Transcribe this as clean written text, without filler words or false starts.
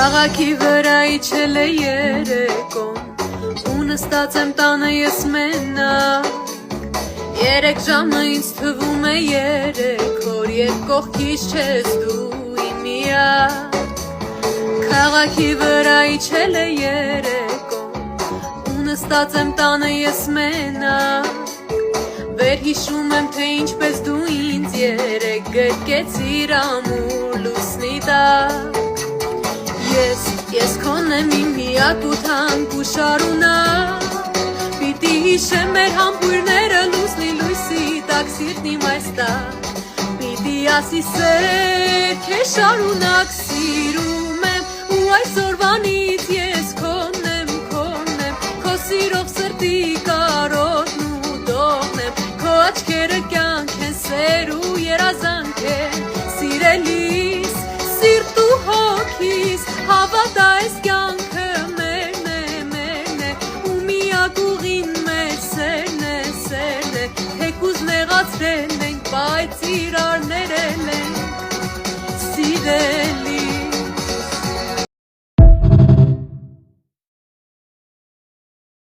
Քաղաքի վրա իջել է երեկոն ու նստած եմ տանը ես մենակ Երեք ժամը ինձ թվում է երեք օր Երբ կողքից չես դու իմ միակ Քաղաքի վրա իջել է երեկոն ու նստած եմ տանը ես մենակ Վերհիշում եմ թե ինչպես դու ինձ երեք գրկեցիր ամուր լուսնի տակ Ես քոնն եմ իմ միակ ու թանկ ու շարունակ Պիտի հիշեմ մեր համբույրները լուսնի լույսի տակ Սիրտն իմ այստեղ Պիտի ասի սեր քեզ շարունակ սիրում եմ Ու այսօրվանից ես քոնն եմ Քո սիրով սրտի կարոտն ու դողն եմ Քո աչքերը կյանք են սեր ու երազանք են Սիրելիս, սիրտ ու հոգիս Հավատա այս կյանքը մերն է Ու միակ ուղին մեր սերն է Թեկուզ նեղացրել ենք, բայց իրար ներել ենք Սիրելի